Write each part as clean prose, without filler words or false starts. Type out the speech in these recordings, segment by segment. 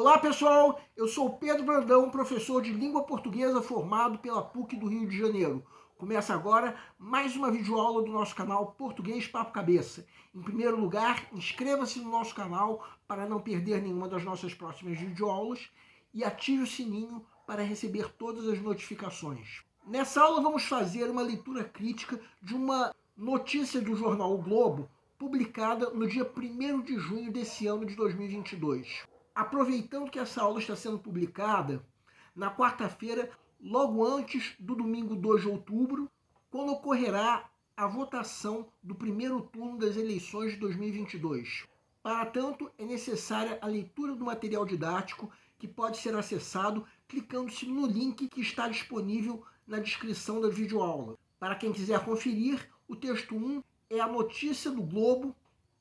Olá pessoal, eu sou Pedro Brandão, professor de língua portuguesa formado pela PUC do Rio de Janeiro. Começa agora mais uma videoaula do nosso canal Português Papo Cabeça. Em primeiro lugar, inscreva-se no nosso canal para não perder nenhuma das nossas próximas videoaulas e ative o sininho para receber todas as notificações. Nessa aula vamos fazer uma leitura crítica de uma notícia do jornal O Globo, publicada no dia 1º de junho desse ano de 2022. Aproveitando que essa aula está sendo publicada na quarta-feira, logo antes do domingo 2 de outubro, quando ocorrerá a votação do primeiro turno das eleições de 2022. Para tanto, é necessária a leitura do material didático, que pode ser acessado clicando-se no link que está disponível na descrição da videoaula. Para quem quiser conferir, o texto 1 é a notícia do Globo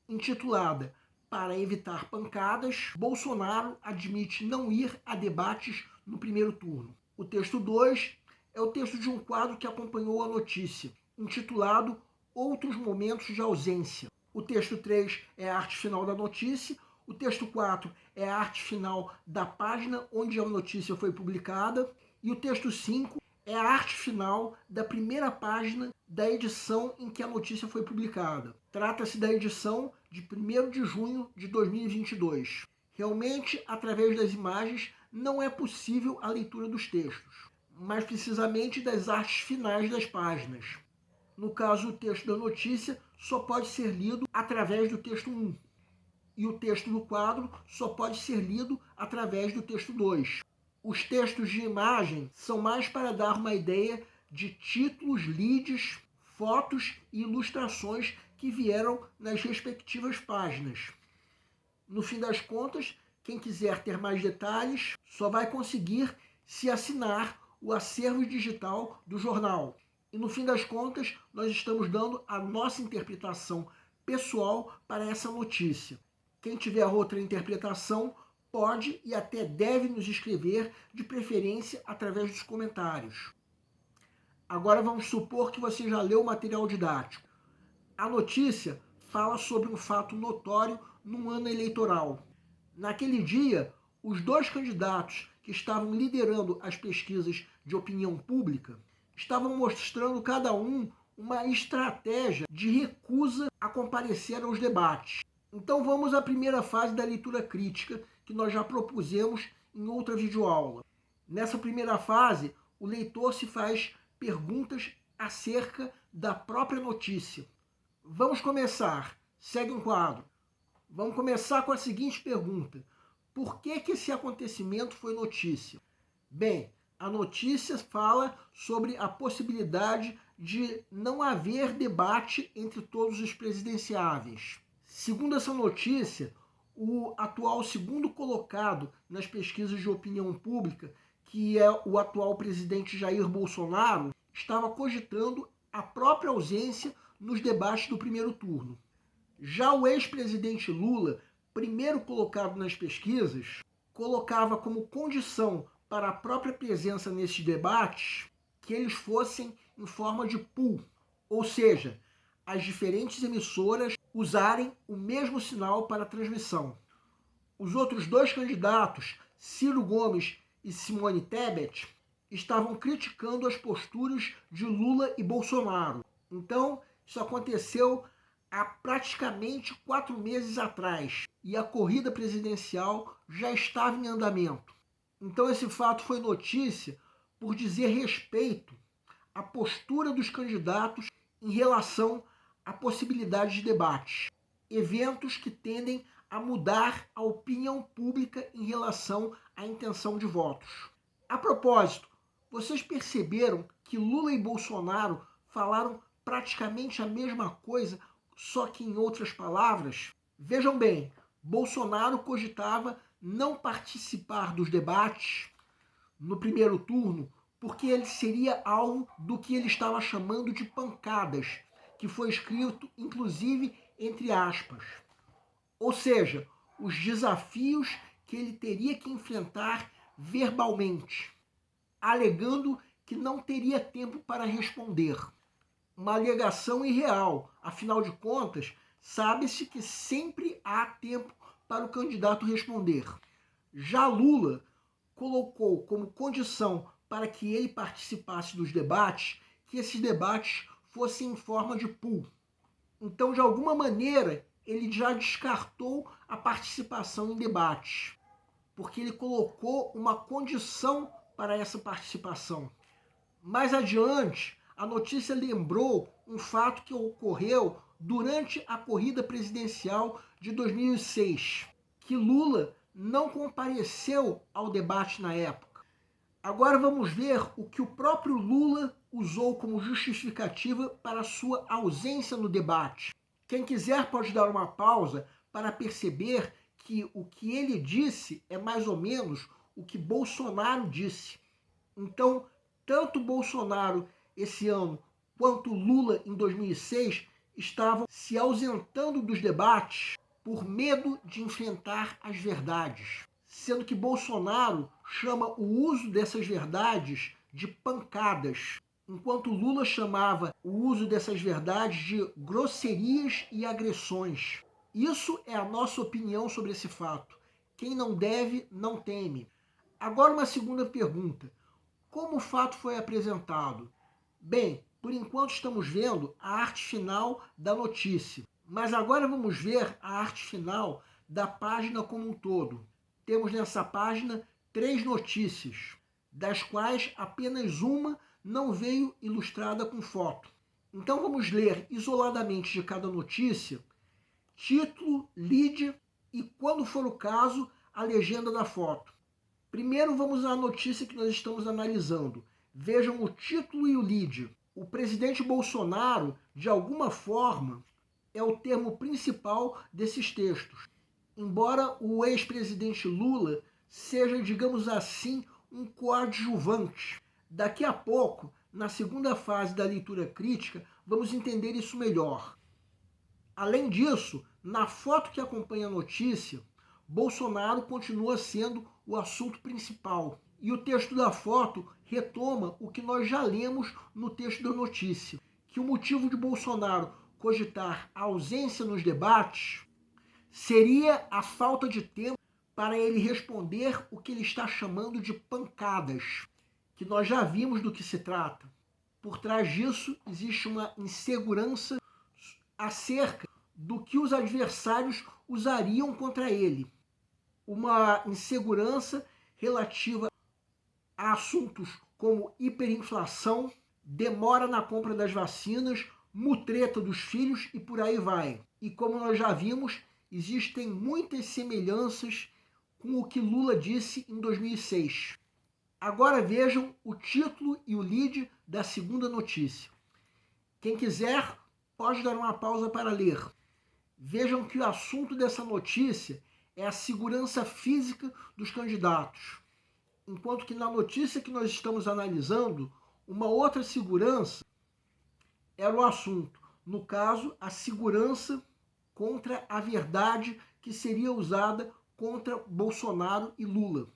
intitulada "Para evitar pancadas, Bolsonaro admite não ir a debates no primeiro turno". O texto 2 é o texto de um quadro que acompanhou a notícia, intitulado "Outros momentos de ausência". O texto 3 é a arte final da notícia. O texto 4 é a arte final da página onde a notícia foi publicada. E o texto 5 é a arte final da primeira página da edição em que a notícia foi publicada. Trata-se da edição de 1º de junho de 2022. Realmente, através das imagens, não é possível a leitura dos textos, mas precisamente das artes finais das páginas. No caso, o texto da notícia só pode ser lido através do texto 1, e o texto do quadro só pode ser lido através do texto 2. Os textos de imagem são mais para dar uma ideia de títulos, leads, fotos e ilustrações que vieram nas respectivas páginas. No fim das contas, quem quiser ter mais detalhes só vai conseguir se assinar o acervo digital do jornal. E no fim das contas, nós estamos dando a nossa interpretação pessoal para essa notícia. Quem tiver outra interpretação pode e até deve nos escrever, de preferência através dos comentários. Agora vamos supor que você já leu o material didático. A notícia fala sobre um fato notório num ano eleitoral. Naquele dia, os dois candidatos que estavam liderando as pesquisas de opinião pública estavam mostrando cada um uma estratégia de recusa a comparecer aos debates. Então vamos à primeira fase da leitura crítica, que nós já propusemos em outra videoaula. Nessa primeira fase, o leitor se faz perguntas acerca da própria notícia. Vamos começar. Segue um quadro. Vamos começar com a seguinte pergunta: por que esse acontecimento foi notícia? Bem, a notícia fala sobre a possibilidade de não haver debate entre todos os presidenciáveis. Segundo essa notícia, o atual segundo colocado nas pesquisas de opinião pública, que é o atual presidente Jair Bolsonaro, estava cogitando a própria ausência nos debates do primeiro turno. Já o ex-presidente Lula, primeiro colocado nas pesquisas, colocava como condição para a própria presença nesses debates que eles fossem em forma de pool, ou seja, as diferentes emissoras usarem o mesmo sinal para a transmissão. Os outros dois candidatos, Ciro Gomes e Simone Tebet, estavam criticando as posturas de Lula e Bolsonaro. Então, isso aconteceu há praticamente 4 meses atrás, e a corrida presidencial já estava em andamento. Então esse fato foi notícia por dizer respeito à postura dos candidatos em relação à possibilidade de debate. Eventos que tendem a mudar a opinião pública em relação à intenção de votos. A propósito, vocês perceberam que Lula e Bolsonaro falaram praticamente a mesma coisa, só que em outras palavras? Vejam bem, Bolsonaro cogitava não participar dos debates no primeiro turno porque ele seria alvo do que ele estava chamando de pancadas, que foi escrito, inclusive, entre aspas. Ou seja, os desafios que ele teria que enfrentar verbalmente, alegando que não teria tempo para responder. Uma alegação irreal, afinal de contas, sabe-se que sempre há tempo para o candidato responder. Já Lula colocou como condição para que ele participasse dos debates que esses debates fossem em forma de pool. Então, de alguma maneira, ele já descartou a participação em debates, porque ele colocou uma condição para essa participação. Mais adiante, a notícia lembrou um fato que ocorreu durante a corrida presidencial de 2006, que Lula não compareceu ao debate na época. Agora vamos ver o que o próprio Lula usou como justificativa para sua ausência no debate. Quem quiser pode dar uma pausa para perceber que o que ele disse é mais ou menos o que Bolsonaro disse. Então, tanto Bolsonaro esse ano quanto Lula em 2006 estavam se ausentando dos debates por medo de enfrentar as verdades, sendo que Bolsonaro chama o uso dessas verdades de pancadas, enquanto Lula chamava o uso dessas verdades de grosserias e agressões. Isso é a nossa opinião sobre esse fato. Quem não deve, não teme. Agora uma segunda pergunta. Como o fato foi apresentado? Bem, por enquanto estamos vendo a arte final da notícia, mas agora vamos ver a arte final da página como um todo. Temos nessa página 3 notícias, das quais apenas uma não veio ilustrada com foto. Então vamos ler isoladamente de cada notícia, título, lead e, quando for o caso, a legenda da foto. Primeiro vamos à notícia que nós estamos analisando. Vejam o título e o lead. O presidente Bolsonaro, de alguma forma, é o termo principal desses textos. Embora o ex-presidente Lula seja, digamos assim, um coadjuvante. Daqui a pouco, na segunda fase da leitura crítica, vamos entender isso melhor. Além disso, na foto que acompanha a notícia, Bolsonaro continua sendo o assunto principal. E o texto da foto retoma o que nós já lemos no texto da notícia, que o motivo de Bolsonaro cogitar a ausência nos debates seria a falta de tempo para ele responder o que ele está chamando de pancadas, que nós já vimos do que se trata. Por trás disso, existe uma insegurança acerca do que os adversários usariam contra ele. Uma insegurança relativa a assuntos como hiperinflação, demora na compra das vacinas, mutreta dos filhos e por aí vai. E como nós já vimos, existem muitas semelhanças com o que Lula disse em 2006. Agora vejam o título e o lead da segunda notícia. Quem quiser pode dar uma pausa para ler. Vejam que o assunto dessa notícia é a segurança física dos candidatos, enquanto que na notícia que nós estamos analisando, uma outra segurança era o assunto. No caso, a segurança contra a verdade que seria usada contra Bolsonaro e Lula.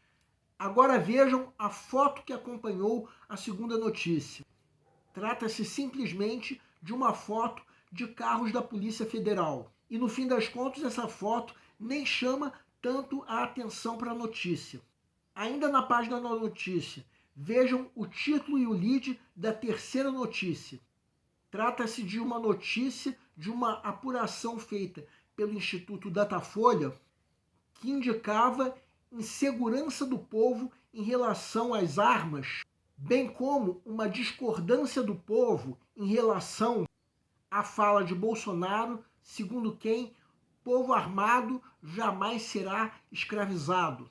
Agora vejam a foto que acompanhou a segunda notícia. Trata-se simplesmente de uma foto de carros da Polícia Federal. E no fim das contas, essa foto nem chama tanto a atenção para a notícia. Ainda na página da notícia, vejam o título e o lead da terceira notícia. Trata-se de uma notícia de uma apuração feita pelo Instituto Datafolha que indicava insegurança do povo em relação às armas, bem como uma discordância do povo em relação à fala de Bolsonaro, segundo quem povo armado jamais será escravizado.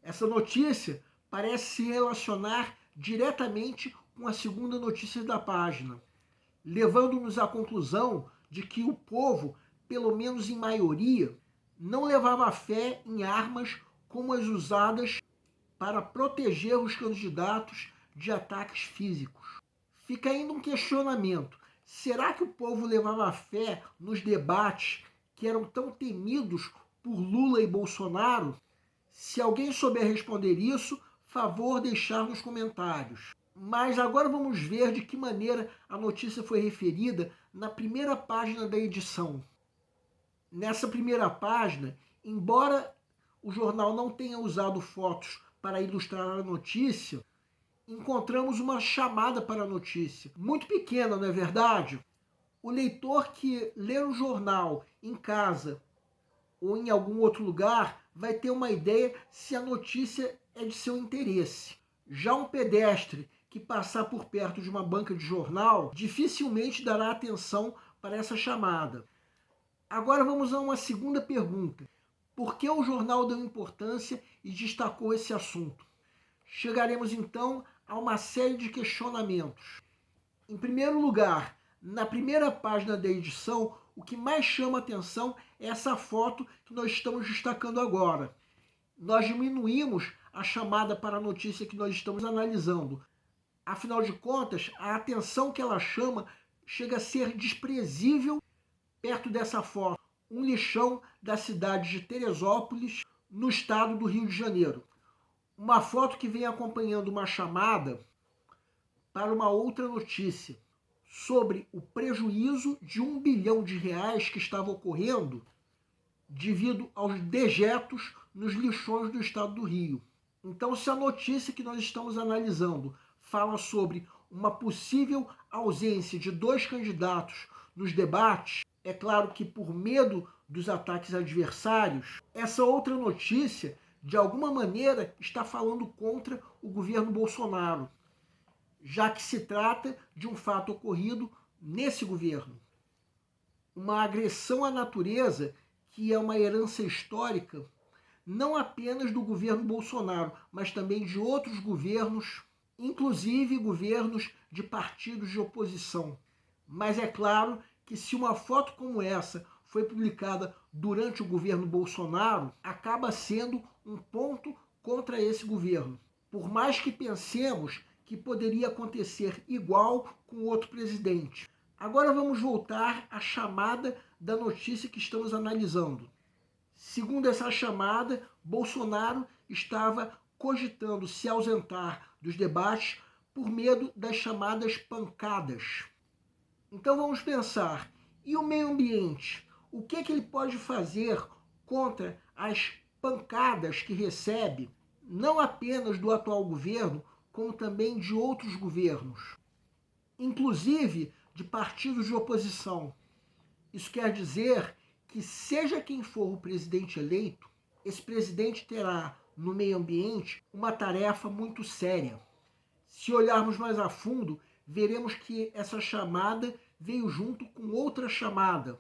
Essa notícia parece se relacionar diretamente com a segunda notícia da página, levando-nos à conclusão de que o povo, pelo menos em maioria, não levava fé em armas como as usadas para proteger os candidatos de ataques físicos. Fica ainda um questionamento. Será que o povo levava fé nos debates que eram tão temidos por Lula e Bolsonaro? Se alguém souber responder isso, favor deixar nos comentários. Mas agora vamos ver de que maneira a notícia foi referida na primeira página da edição. Nessa primeira página, embora o jornal não tenha usado fotos para ilustrar a notícia, encontramos uma chamada para a notícia, muito pequena, não é verdade? O leitor que lê o jornal em casa ou em algum outro lugar vai ter uma ideia se a notícia é de seu interesse. Já um pedestre que passar por perto de uma banca de jornal dificilmente dará atenção para essa chamada. Agora vamos a uma segunda pergunta. Por que o jornal deu importância e destacou esse assunto? Chegaremos então a uma série de questionamentos. Em primeiro lugar, na primeira página da edição, o que mais chama a atenção é essa foto que nós estamos destacando agora. Nós diminuímos a chamada para a notícia que nós estamos analisando. Afinal de contas, a atenção que ela chama chega a ser desprezível perto dessa foto. Um lixão da cidade de Teresópolis, no estado do Rio de Janeiro. Uma foto que vem acompanhando uma chamada para uma outra notícia sobre o prejuízo de R$1 bilhão que estava ocorrendo devido aos dejetos nos lixões do estado do Rio. Então, se a notícia que nós estamos analisando fala sobre uma possível ausência de 2 candidatos nos debates, é claro que por medo dos ataques adversários, essa outra notícia, de alguma maneira, está falando contra o governo Bolsonaro, já que se trata de um fato ocorrido nesse governo. Uma agressão à natureza que é uma herança histórica, não apenas do governo Bolsonaro, mas também de outros governos, inclusive governos de partidos de oposição. Mas é claro que se uma foto como essa foi publicada durante o governo Bolsonaro, acaba sendo um ponto contra esse governo. Por mais que pensemos que poderia acontecer igual com outro presidente. Agora vamos voltar à chamada da notícia que estamos analisando. Segundo essa chamada, Bolsonaro estava cogitando se ausentar dos debates por medo das chamadas pancadas. Então vamos pensar, e o meio ambiente? O que ele pode fazer contra as pancadas que recebe, não apenas do atual governo, como também de outros governos, inclusive de partidos de oposição? Isso quer dizer que, seja quem for o presidente eleito, esse presidente terá, no meio ambiente, uma tarefa muito séria. Se olharmos mais a fundo, veremos que essa chamada veio junto com outra chamada,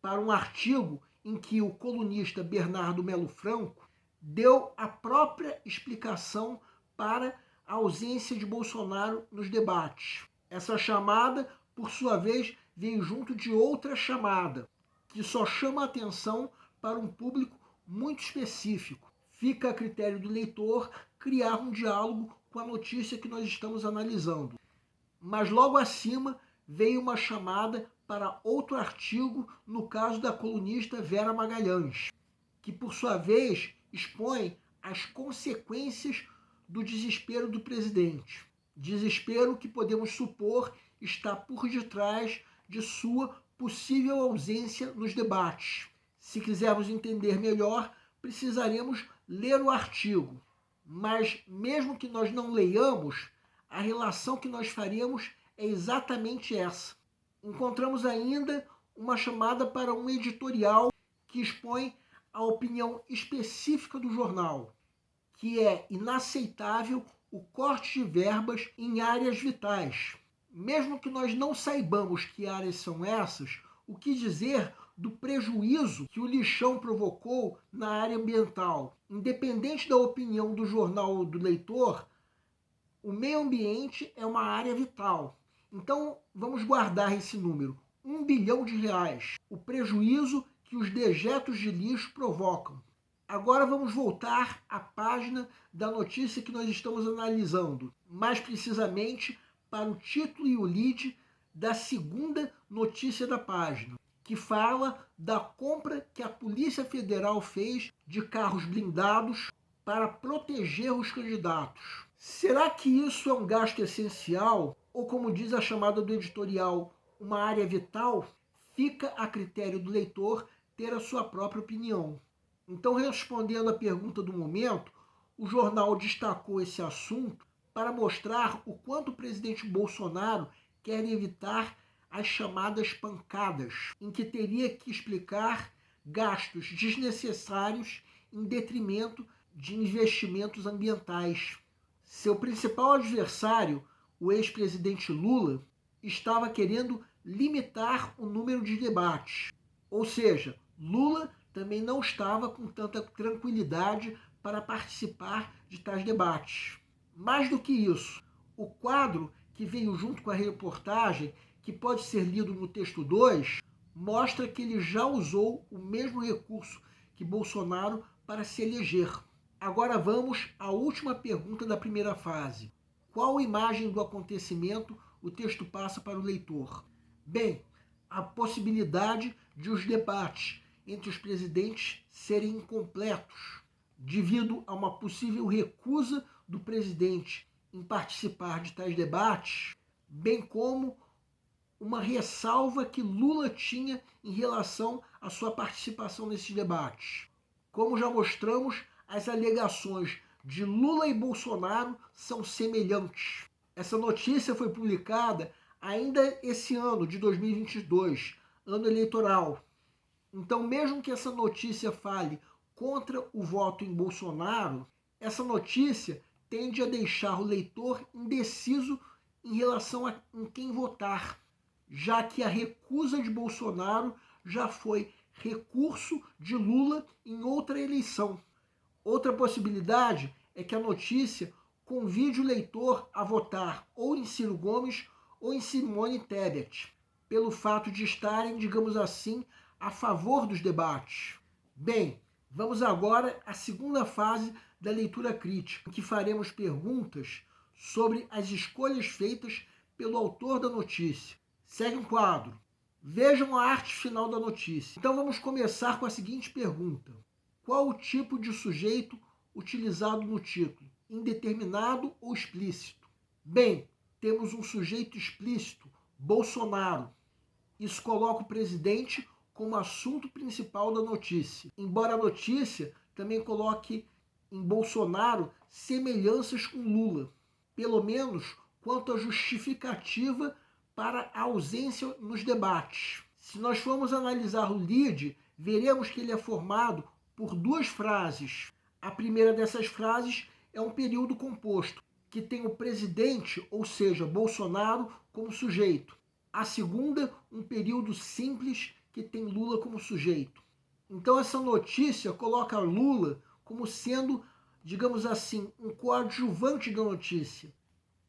para um artigo em que o colunista Bernardo Melo Franco deu a própria explicação para a ausência de Bolsonaro nos debates. Essa chamada, por sua vez, veio junto de outra chamada, que só chama a atenção para um público muito específico. Fica a critério do leitor criar um diálogo com a notícia que nós estamos analisando. Mas logo acima veio uma chamada para outro artigo, no caso da colunista Vera Magalhães, que por sua vez expõe as consequências do desespero do presidente. Desespero que podemos supor está por detrás de sua possível ausência nos debates. Se quisermos entender melhor, precisaremos ler o artigo. Mas mesmo que nós não leiamos, a relação que nós faríamos é exatamente essa. Encontramos ainda uma chamada para um editorial que expõe a opinião específica do jornal, que é inaceitável o corte de verbas em áreas vitais. Mesmo que nós não saibamos que áreas são essas, o que dizer do prejuízo que o lixão provocou na área ambiental? Independente da opinião do jornal ou do leitor, o meio ambiente é uma área vital. Então, vamos guardar esse número, R$1 bilhão, o prejuízo que os dejetos de lixo provocam. Agora vamos voltar à página da notícia que nós estamos analisando, mais precisamente para o título e o lead da segunda notícia da página, que fala da compra que a Polícia Federal fez de carros blindados para proteger os candidatos. Será que isso é um gasto essencial? Ou, como diz a chamada do editorial, uma área vital? Fica a critério do leitor ter a sua própria opinião. Então, respondendo à pergunta do momento, o jornal destacou esse assunto para mostrar o quanto o presidente Bolsonaro quer evitar as chamadas pancadas, em que teria que explicar gastos desnecessários em detrimento de investimentos ambientais. Seu principal adversário, o ex-presidente Lula, estava querendo limitar o número de debates. Ou seja, Lula também não estava com tanta tranquilidade para participar de tais debates. Mais do que isso, o quadro que veio junto com a reportagem, que pode ser lido no texto 2, mostra que ele já usou o mesmo recurso que Bolsonaro para se eleger. Agora vamos à última pergunta da primeira fase. Qual imagem do acontecimento o texto passa para o leitor? Bem, a possibilidade de os debates entre os presidentes serem incompletos, devido a uma possível recusa do presidente em participar de tais debates, bem como uma ressalva que Lula tinha em relação à sua participação nesses debates. Como já mostramos, as alegações de Lula e Bolsonaro são semelhantes. Essa notícia foi publicada ainda esse ano de 2022, ano eleitoral. Então, mesmo que essa notícia fale contra o voto em Bolsonaro, essa notícia tende a deixar o leitor indeciso em relação a em quem votar, já que a recusa de Bolsonaro já foi recurso de Lula em outra eleição. Outra possibilidade é que a notícia convide o leitor a votar ou em Ciro Gomes ou em Simone Tebet, pelo fato de estarem, digamos assim, a favor dos debates. Bem, vamos agora à segunda fase da leitura crítica, em que faremos perguntas sobre as escolhas feitas pelo autor da notícia. Segue um quadro. Vejam a arte final da notícia. Então vamos começar com a seguinte pergunta. Qual o tipo de sujeito utilizado no título? Indeterminado ou explícito? Bem, temos um sujeito explícito, Bolsonaro. Isso coloca o presidente como assunto principal da notícia. Embora a notícia também coloque em Bolsonaro semelhanças com Lula, pelo menos quanto à justificativa para a ausência nos debates. Se nós formos analisar o lead, veremos que ele é formado por duas frases. A primeira dessas frases é um período composto, que tem o presidente, ou seja, Bolsonaro, como sujeito. A segunda, um período simples, que tem Lula como sujeito. Então essa notícia coloca Lula como sendo, digamos assim, um coadjuvante da notícia.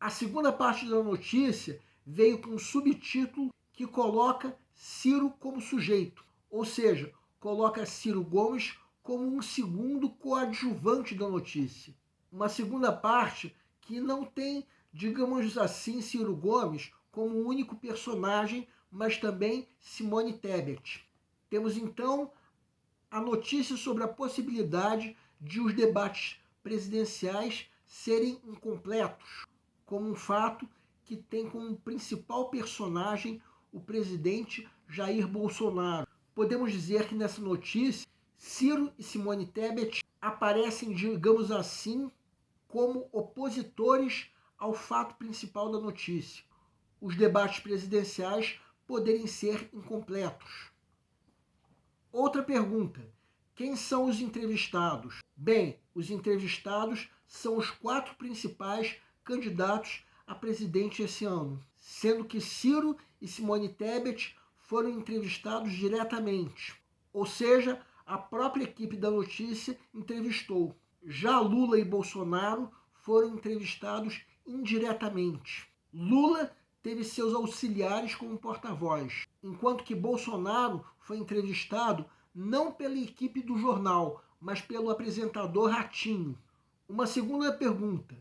A segunda parte da notícia veio com um subtítulo que coloca Ciro como sujeito, ou seja, coloca Ciro Gomes como um segundo coadjuvante da notícia. Uma segunda parte que não tem, digamos assim, Ciro Gomes como único personagem, mas também Simone Tebet. Temos então a notícia sobre a possibilidade de os debates presidenciais serem incompletos, como um fato que tem como principal personagem o presidente Jair Bolsonaro. Podemos dizer que nessa notícia, Ciro e Simone Tebet aparecem, digamos assim, como opositores ao fato principal da notícia: os debates presidenciais poderem ser incompletos. Outra pergunta: quem são os entrevistados? Bem, os entrevistados são os 4 principais candidatos a presidente esse ano, sendo que Ciro e Simone Tebet foram entrevistados diretamente, ou seja, a própria equipe da notícia entrevistou. Já Lula e Bolsonaro foram entrevistados indiretamente. Lula teve seus auxiliares como porta-voz, enquanto que Bolsonaro foi entrevistado não pela equipe do jornal, mas pelo apresentador Ratinho. Uma segunda pergunta: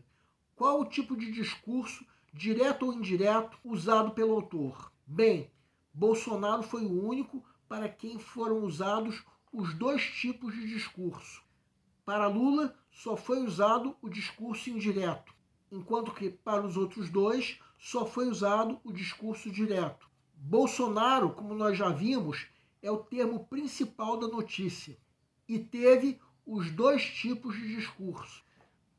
qual o tipo de discurso, direto ou indireto, usado pelo autor? Bem, Bolsonaro foi o único para quem foram usados os 2 tipos de discurso. Para Lula, só foi usado o discurso indireto, enquanto que para os outros 2 só foi usado o discurso direto. Bolsonaro, como nós já vimos, é o termo principal da notícia. e teve os dois tipos de discurso.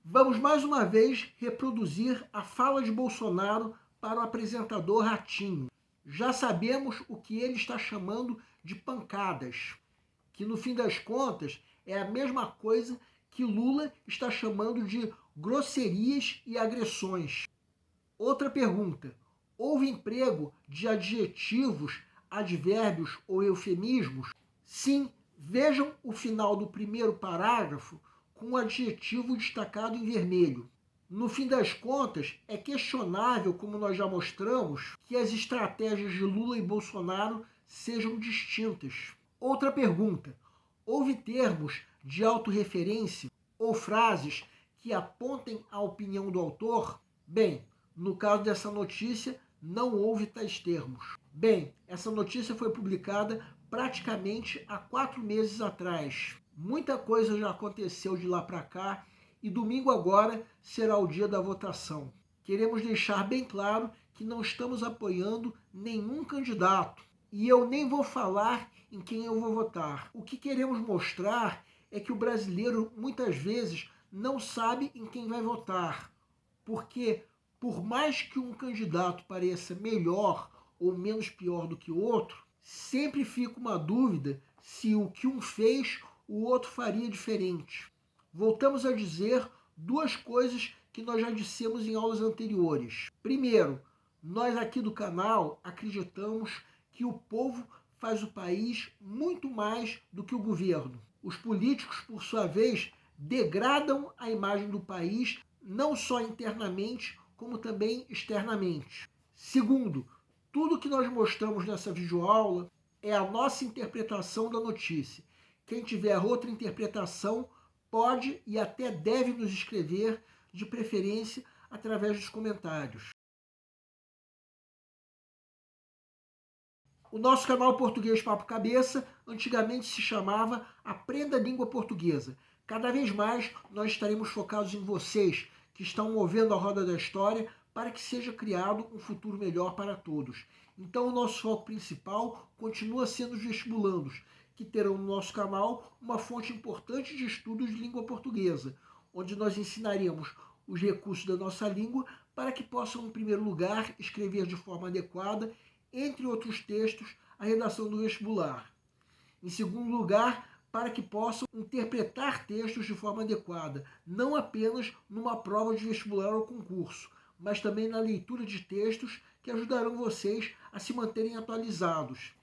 Vamos mais uma vez reproduzir a fala de Bolsonaro para o apresentador Ratinho. Já sabemos o que ele está chamando de pancadas, que no fim das contas é a mesma coisa que Lula está chamando de grosserias e agressões. Outra pergunta: houve emprego de adjetivos, advérbios ou eufemismos? Sim, vejam o final do primeiro parágrafo com o adjetivo destacado em vermelho. No fim das contas, é questionável, como nós já mostramos, que as estratégias de Lula e Bolsonaro sejam distintas. Outra pergunta: houve termos de autorreferência ou frases que apontem a opinião do autor? Bem, no caso dessa notícia, não houve tais termos. Bem, essa notícia foi publicada praticamente há 4 meses atrás. Muita coisa já aconteceu de lá para cá e domingo agora será o dia da votação. Queremos deixar bem claro que não estamos apoiando nenhum candidato e eu nem vou falar em quem eu vou votar. O que queremos mostrar é que o brasileiro muitas vezes não sabe em quem vai votar, porque por mais que um candidato pareça melhor ou menos pior do que o outro, sempre fica uma dúvida se o que um fez, o outro faria diferente. Voltamos a dizer duas coisas que nós já dissemos em aulas anteriores. Primeiro, nós aqui do canal acreditamos que o povo faz o país muito mais do que o governo. Os políticos, por sua vez, degradam a imagem do país, não só internamente, como também externamente. Segundo, tudo que nós mostramos nessa videoaula é a nossa interpretação da notícia. Quem tiver outra interpretação pode e até deve nos escrever, de preferência através dos comentários. O nosso canal Português Papo Cabeça antigamente se chamava Aprenda a Língua Portuguesa. Cada vez mais nós estaremos focados em vocês que estão movendo a roda da história para que seja criado um futuro melhor para todos. Então o nosso foco principal continua sendo os vestibulandos, que terão no nosso canal uma fonte importante de estudos de língua portuguesa, onde nós ensinaremos os recursos da nossa língua para que possam, em primeiro lugar, escrever de forma adequada, entre outros textos, a redação do vestibular. Em segundo lugar, para que possam interpretar textos de forma adequada, não apenas numa prova de vestibular ou concurso, mas também na leitura de textos que ajudarão vocês a se manterem atualizados.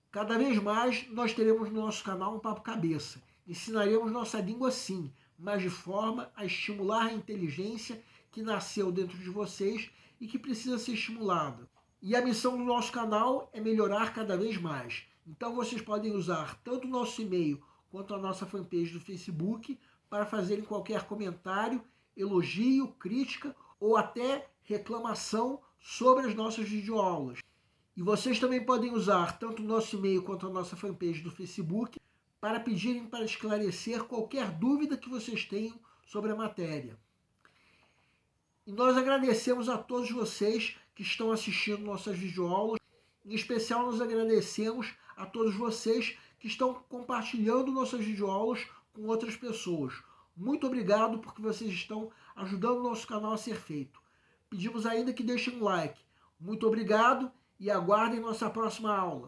Cada vez mais nós teremos no nosso canal um Papo Cabeça. Ensinaremos nossa língua sim, mas de forma a estimular a inteligência que nasceu dentro de vocês e que precisa ser estimulada. E a missão do nosso canal é melhorar cada vez mais. Então vocês podem usar tanto o nosso e-mail quanto a nossa fanpage do Facebook para fazerem qualquer comentário, elogio, crítica ou até reclamação sobre as nossas videoaulas. E vocês também podem usar tanto o nosso e-mail quanto a nossa fanpage do Facebook para pedirem para esclarecer qualquer dúvida que vocês tenham sobre a matéria. E nós agradecemos a todos vocês que estão assistindo nossas videoaulas. Em especial, nós agradecemos a todos vocês que estão compartilhando nossas videoaulas com outras pessoas. Muito obrigado porque vocês estão ajudando o nosso canal a ser feito. Pedimos ainda que deixem um like. Muito obrigado e aguardem nossa próxima aula.